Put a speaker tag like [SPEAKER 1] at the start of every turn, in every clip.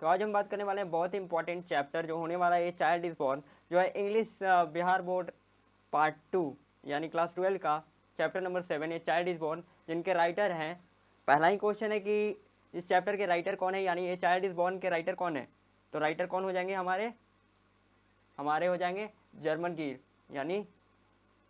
[SPEAKER 1] तो आज हम बात करने वाले हैं बहुत ही इंपॉर्टेंट चैप्टर जो होने वाला है, ये चाइल्ड इज बॉर्न, जो है इंग्लिश बिहार बोर्ड पार्ट 2 यानी क्लास 12 का चैप्टर नंबर 7, ये चाइल्ड इज बॉर्न, जिनके राइटर हैं। पहला ही क्वेश्चन है कि इस चैप्टर के राइटर कौन है, यानी ये चाइल्ड इज बॉर्न के राइटर कौन है। तो राइटर कौन हो जाएंगे हमारे हो जाएंगे जर्मन गिर, यानी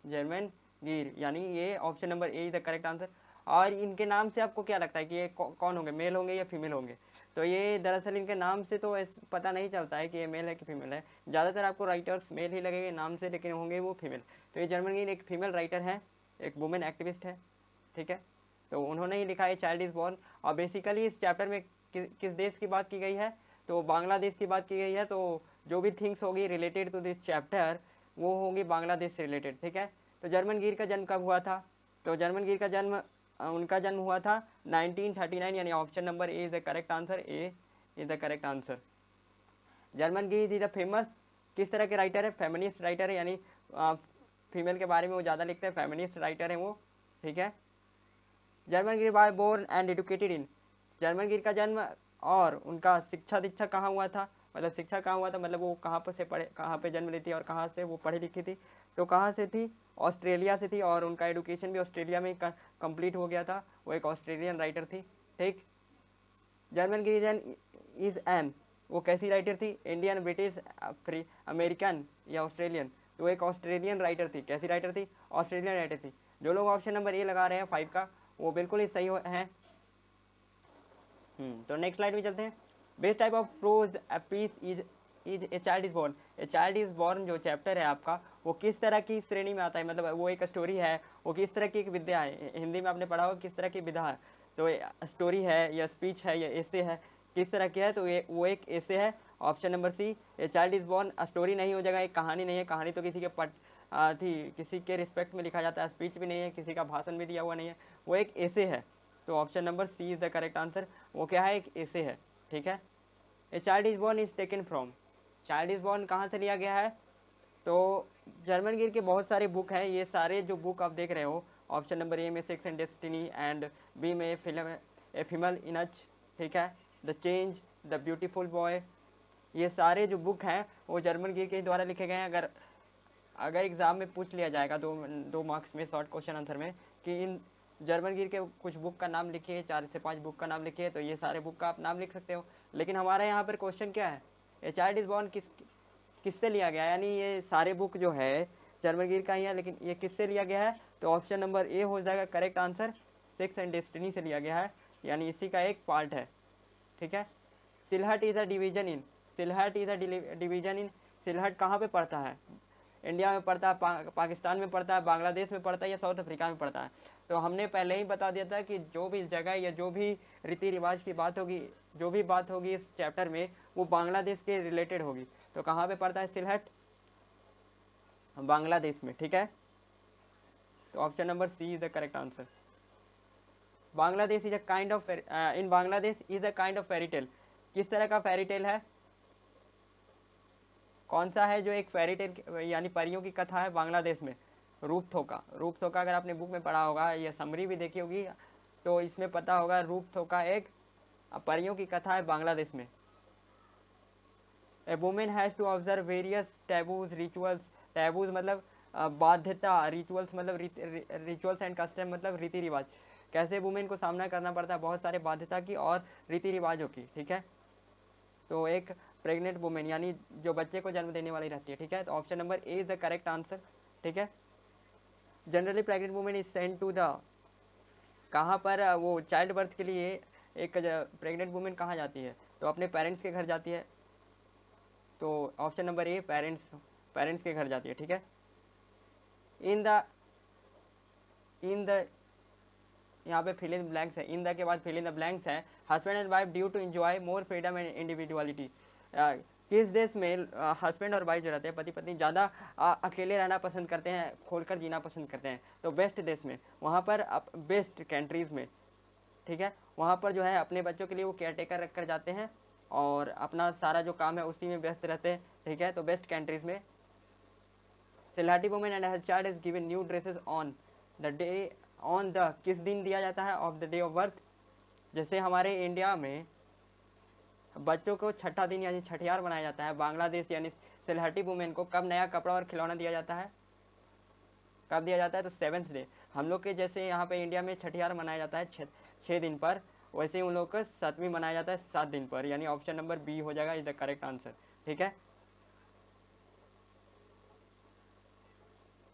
[SPEAKER 1] जर्मन गिर, यानी ये option number A is the correct answer. और इनके नाम से आपको क्या लगता है कि ये कौन होंगे, मेल होंगे या फीमेल होंगे? तो ये दरअसल इनके नाम से तो पता नहीं चलता है कि ये मेल है कि फीमेल है। ज़्यादातर आपको राइटर्स मेल ही लगेंगे नाम से, लेकिन होंगे वो फीमेल। तो ये जर्मन गिर एक फीमेल राइटर है, एक वुमेन एक्टिविस्ट है, ठीक है। तो उन्होंने ही लिखा है चाइल्ड इज़ बॉर्न। और बेसिकली इस चैप्टर में किस देश की बात की गई है, तो बांग्लादेश की बात की गई है। तो जो भी थिंग्स होगी रिलेटेड टू दिस चैप्टर वो होंगी बांग्लादेश से रिलेटेड, ठीक है। तो जर्मन गिर का जन्म कब हुआ था? तो जर्मन गिर का जन्म उनका जन्म हुआ था 1939, यानी option number A is the correct answer. A is the correct answer. German गिर इज द फेमस किस तरह के राइटर है? फेमिनिस्ट राइटर है, यानी फीमेल के बारे में वो ज़्यादा लिखते हैं, फेमिनिस्ट राइटर है वो, ठीक है। Germaine Greer by born and educated in, Germaine Greer का जन्म और उनका शिक्षा दीक्षा कहाँ हुआ था, मतलब शिक्षा कहाँ हुआ था, मतलब वो कहाँ पर से पढ़े, कहाँ पे जन्म ली थी और कहाँ से वो पढ़ी लिखी थी? तो कहाँ से थी? ऑस्ट्रेलिया से थी, और उनका एडुकेशन भी ऑस्ट्रेलिया में कंप्लीट हो गया था। वो एक ऑस्ट्रेलियन राइटर थी, ठीक। जर्मन गिरिजन इज एन, वो कैसी राइटर थी? इंडियन, ब्रिटिश, अमेरिकन या ऑस्ट्रेलियन? तो एक ऑस्ट्रेलियन राइटर थी। कैसी राइटर थी? ऑस्ट्रेलियन राइटर थी। जो लोग ऑप्शन नंबर ए लगा रहे हैं 5 का, वो बिल्कुल ही सही है। तो नेक्स्ट स्लाइड में चलते हैं। Best type of prose piece is a child is born. A child is born जो चैप्टर है आपका, वो किस तरह की श्रेणी में आता है, मतलब वो एक स्टोरी है, वो किस तरह की एक विद्या है? हिंदी में आपने पढ़ा होगा किस तरह की विधा है। तो स्टोरी है या स्पीच है या एसे है, किस तरह की है? तो ये वो एक एसे है, option number C. A child is born story नहीं हो जाएगा, एक कहानी नहीं है। कहानी तो किसी के किसी के रिस्पेक्ट में लिखा जाता है, स्पीच भी नहीं है, किसी का भाषण भी दिया हुआ नहीं है, वो एक एसे है। तो option number C is the correct answer. वो क्या है? एक एसे है, ठीक है। A child is born is taken from, child is born कहाँ से लिया गया है? तो जर्मन गिर के बहुत सारे बुक हैं, ये सारे जो बुक आप देख रहे हो, ऑप्शन नंबर ए में sex and destiny, and B में फिल्म ए फीमेल इनच, ठीक है, the change, the beautiful boy, ये सारे जो बुक हैं वो जर्मन गिर के द्वारा लिखे गए हैं। अगर अगर एग्ज़ाम में पूछ लिया जाएगा दो मार्क्स में शॉर्ट क्वेश्चन आंसर में कि इन जर्मन गिर के कुछ बुक का नाम लिखिए, 4 से 5 बुक का नाम लिखिए, तो ये सारे बुक का आप नाम लिख सकते हो। लेकिन हमारे यहाँ पर क्वेश्चन क्या है? ए चाइल्ड इज बॉर्न किससे लिया गया है, यानी ये सारे बुक जो है जर्मन गिर का ही है, लेकिन ये किससे लिया गया है? तो ऑप्शन नंबर ए हो जाएगा correct answer, sex and destiny से लिया गया है, यानी इसी का एक पार्ट है, ठीक है। Sylhet is a division in, Sylhet is a division in, Sylhet कहाँ पे पड़ता है? इंडिया में पड़ता है, पाकिस्तान में पड़ता है, बांग्लादेश में पड़ता है या साउथ अफ्रीका में पड़ता है? तो हमने पहले ही बता दिया था कि जो भी जगह या जो भी रीति रिवाज की बात होगी, जो भी बात होगी इस चैप्टर में, वो बांग्लादेश के रिलेटेड होगी। तो कहाँ पे पड़ता है सिलहट? बांग्लादेश में, ठीक है। तो option number C is the correct answer. Bangladesh is a kind of in Bangladesh is a kind of fairy tale, किस तरह का फेरी टेल है? कौन सा है जो एक फेरी टेल यानी परियों की कथा है बांग्लादेश में? रूपथोका, रूपथोका अगर आपने बुक में पढ़ा होगा या समरी भी देखी होगी तो इसमें पता होगा, रूपथोका एक परियों की कथा है बांग्लादेश में। A women has to observe various taboos rituals, taboos मतलब बाध्यता, रिचुअल्स मतलब रिचुअल्स एंड कस्टम मतलब रीति रिवाज। कैसे वुमेन को सामना करना पड़ता है बहुत सारे बाध्यता की और रीति रिवाजों की, ठीक है। तो एक प्रेग्नेंट वुमेन यानी जो बच्चे को जन्म देने वाली रहती है, ठीक है। तो option number A is the correct answer, ठीक है। Generally pregnant women is sent to the, कहाँ पर वो चाइल्ड बर्थ के लिए एक प्रेग्नेंट वुमेन कहाँ जाती है? तो अपने पेरेंट्स के घर जाती है। तो ऑप्शन नंबर ए पेरेंट्स के घर जाती है, ठीक है। इन द इन द यहाँ पे फिल इन ब्लैंक्स है, इन द के बाद फिल इन द ब्लैंक्स है। Husband and wife due to enjoy more freedom and individuality, किस देश में हस्बैंड और वाइफ जो रहते हैं, पति पत्नी, ज़्यादा अकेले रहना पसंद करते हैं, खोलकर जीना पसंद करते हैं? तो बेस्ट देश में, वहाँ पर बेस्ट कंट्रीज़ में, ठीक है, वहाँ पर जो है अपने बच्चों के लिए वो केयर टेकर रख कर जाते हैं और अपना सारा जो काम है उसी में व्यस्त रहते हैं, ठीक है। तो बेस्ट कंट्रीज़ में Sylheti women and her child is given new dresses on the day, on the किस दिन दिया जाता है? Of the day of birth. जैसे हमारे इंडिया में बच्चों को छठा दिन यानी छठियार बनाया जाता है। बांग्लादेश यानी सिलहटी वुमेन को कब नया कपड़ा और खिलौना दिया जाता है, कब दिया जाता है? तो 7th डे। हम लोग के जैसे यहाँ पे इंडिया में छठियार मनाया जाता है 6 दिन पर, वैसे ही उन लोग का 7वीं मनाया जाता है 7 दिन पर, यानी ऑप्शन नंबर बी हो जाएगा इज द करेक्ट आंसर। ठीक है,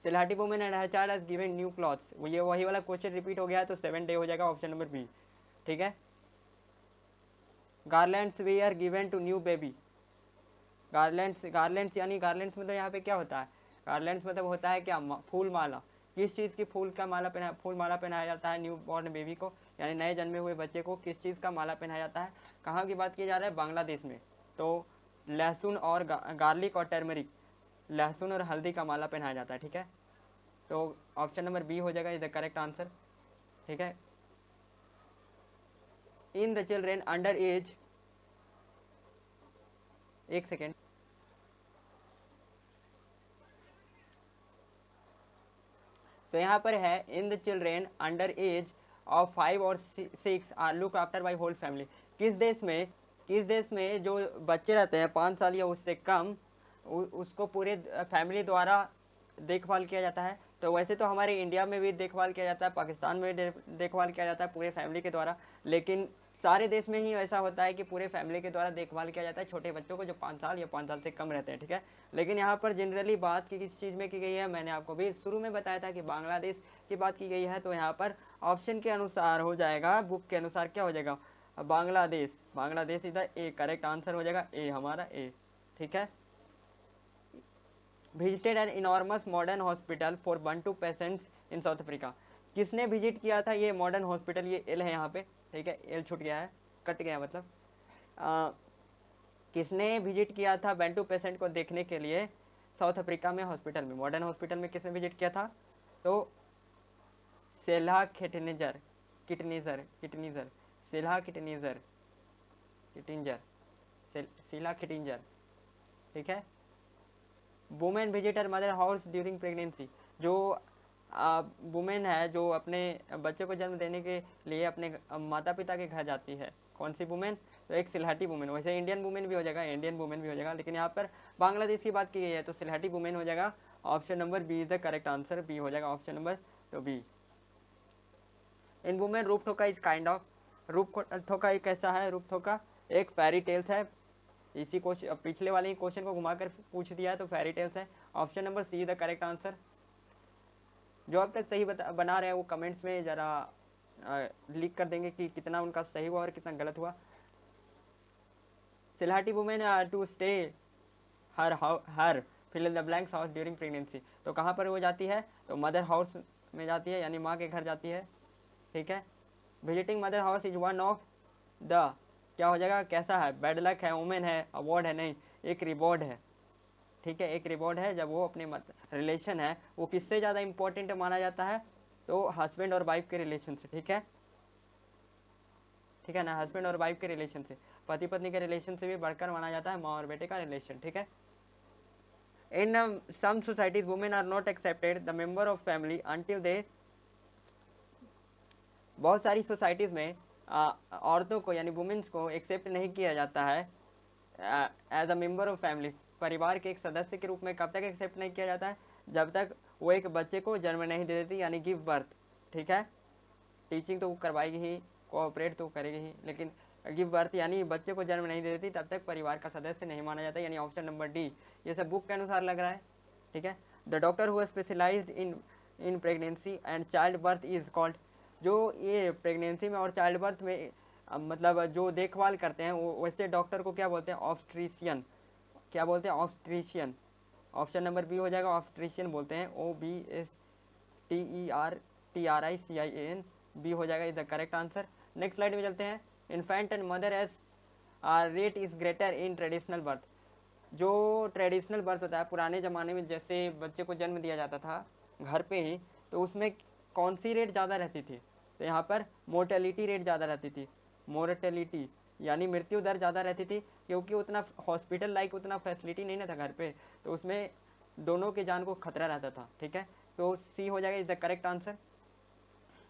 [SPEAKER 1] Sylheti women and her child has given new clothes, ये वही वाला क्वेश्चन रिपीट हो गया है, तो 7 डे हो जाएगा ऑप्शन नंबर बी। ठीक है, garlands we are given to new baby, garlands यानी गार्लैंड्स मतलब यहाँ पे क्या होता है? गार्लैंड्स मतलब होता है क्या? फूल माला। किस चीज़ की फूल माला पहनाया जाता है न्यू बॉर्न बेबी को, यानी नए जन्मे हुए बच्चे को किस चीज़ का माला पहनाया जाता है? कहाँ की बात की जा रहा है? बांग्लादेश में। तो लहसुन और गार्लिक और टर्मरिक, लहसुन और हल्दी का माला पहनाया जाता है। ठीक है, तो ऑप्शन नंबर बी हो जाएगा इज द करेक्ट आंसर। ठीक है, in the children under age, एक सेकेंड, तो यहाँ पर है in the children under age of 5 और 6 are look after by whole family. किस देश में जो बच्चे रहते हैं 5 साल या उससे कम, उसको पूरे फैमिली द्वारा देखभाल किया जाता है? तो वैसे तो हमारे इंडिया में भी देखभाल किया जाता है, पाकिस्तान में देखभाल किया जाता है पूरे फैमिली के द्वारा, लेकिन सारे देश में ही ऐसा होता है कि पूरे फैमिली के द्वारा देखभाल किया जाता है छोटे बच्चों को जो 5 साल या 5 साल से कम रहते हैं। ठीक है, लेकिन यहाँ पर जनरली बात किस चीज़ में की गई है? मैंने आपको भी शुरू में बताया था कि बांग्लादेश की बात की गई है, तो यहाँ पर ऑप्शन के अनुसार हो जाएगा, बुक के अनुसार क्या हो जाएगा? बांग्लादेश। बांग्लादेश इधर ए करेक्ट आंसर हो जाएगा, ए हमारा ए। ठीक है, visited an enormous modern hospital for Bantu patients in south Africa. किसने विजिट किया था ये मॉडर्न हॉस्पिटल? ये एल है यहाँ पे, ठीक है, एल छूट गया है, कट गया मतलब। किसने विजिट किया था बेंटू पेशेंट को देखने के लिए साउथ अफ्रीका में हॉस्पिटल में, मॉडर्न हॉस्पिटल में किसने विजिट किया था? तो सेल्हा खिटनिजर, सेल्हा खिटनिजर, सेल्हा खिटिंजर। ठीक है, women visitor mother house during pregnancy, जो वुमेन है जो अपने बच्चे को जन्म देने के लिए अपने माता पिता के घर जाती है, कौन सी वुमेन? तो एक सिलहटी वुमेन। वैसे इंडियन वुमेन भी हो जाएगा, लेकिन यहाँ पर बांग्लादेश की बात की गई है तो सिलहटी वुमेन हो जाएगा। Option number B is the correct answer, B हो जाएगा ऑप्शन नंबर तो बी। इन वुमेन रूप थोका इज काइंड ऑफ, रूप थोका एक कैसा है? रूप थोका एक फेरी टेल्स है, इसी क्वेश्चन पिछले वाले क्वेश्चन को घुमाकर पूछ दिया है, तो फेरी टेल्स है। Option number see the correct answer. जो अब तक सही बना रहे हैं वो कमेंट्स में ज़रा लिख कर देंगे कि कितना उनका सही हुआ और कितना गलत हुआ। Sylheti women to stay her fill in the blanks house during pregnancy, तो कहाँ पर वो जाती है? तो मदर हाउस में जाती है, यानी माँ के घर जाती है। ठीक है, visiting mother house is one of the, क्या हो जाएगा? कैसा है? बैड लक है, वुमेन है, अवार्ड है? नहीं, एक रिवॉर्ड है। ठीक है, एक रिवॉर्ड है। जब वो अपने रिलेशन है वो किससे ज़्यादा इंपॉर्टेंट माना जाता है? तो हस्बैंड और वाइफ के रिलेशन से। ठीक है, ठीक है ना, हस्बैंड और वाइफ के रिलेशन से, पति पत्नी के रिलेशन से भी बढ़कर माना जाता है माँ और बेटे का रिलेशन। ठीक है, in some societies women are not accepted the member of family until they, बहुत सारी सोसाइटीज़ में औरतों को यानी वुमेन्स को एक्सेप्ट नहीं किया जाता है as a member of family, परिवार के एक सदस्य के रूप में। कब तक एक्सेप्ट नहीं किया जाता है? जब तक वो एक बच्चे को जन्म नहीं दे देती, यानी गिव बर्थ। ठीक है, टीचिंग तो वो करवाएगी ही, कोऑपरेट तो करेगी ही, लेकिन गिव बर्थ यानी बच्चे को जन्म नहीं दे देती तब तक परिवार का सदस्य नहीं माना जाता, यानी ऑप्शन नंबर डी। ये सब बुक के अनुसार लग रहा है। ठीक है, the doctor who specialised in pregnancy and child birth is called, जो ये प्रेगनेंसी में और चाइल्ड बर्थ में मतलब जो देखभाल करते हैं वो वैसे डॉक्टर को क्या बोलते हैं? ऑब्स्ट्रिशियन। क्या बोलते हैं? ऑब्स्ट्रिशियन। ऑप्शन नंबर बी हो जाएगा, ऑब्स्ट्रिशियन बोलते हैं, OBSTERTRICIAN, बी हो जाएगा is the correct answer. Next slide में चलते हैं। Infant and mother age rate is greater in traditional birth, जो ट्रेडिशनल बर्थ होता है पुराने ज़माने में जैसे बच्चे को जन्म दिया जाता था घर पे ही, तो उसमें कौन सी रेट ज़्यादा रहती थी? तो यहाँ पर मोर्टेलिटी रेट ज़्यादा रहती थी, मोर्टेलिटी यानी मृत्यु दर ज़्यादा रहती थी, क्योंकि उतना हॉस्पिटल लाइक उतना फैसिलिटी नहीं ना था घर पे, तो उसमें दोनों के जान को खतरा रहता था। ठीक है, तो सी हो जाएगा इज द करेक्ट आंसर।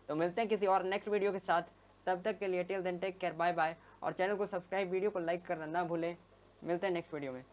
[SPEAKER 1] तो मिलते हैं किसी और नेक्स्ट वीडियो के साथ, तब तक के लिए till then take care, bye bye. और चैनल को सब्सक्राइब, वीडियो को लाइक करना ना भूलें। मिलते हैं नेक्स्ट वीडियो में।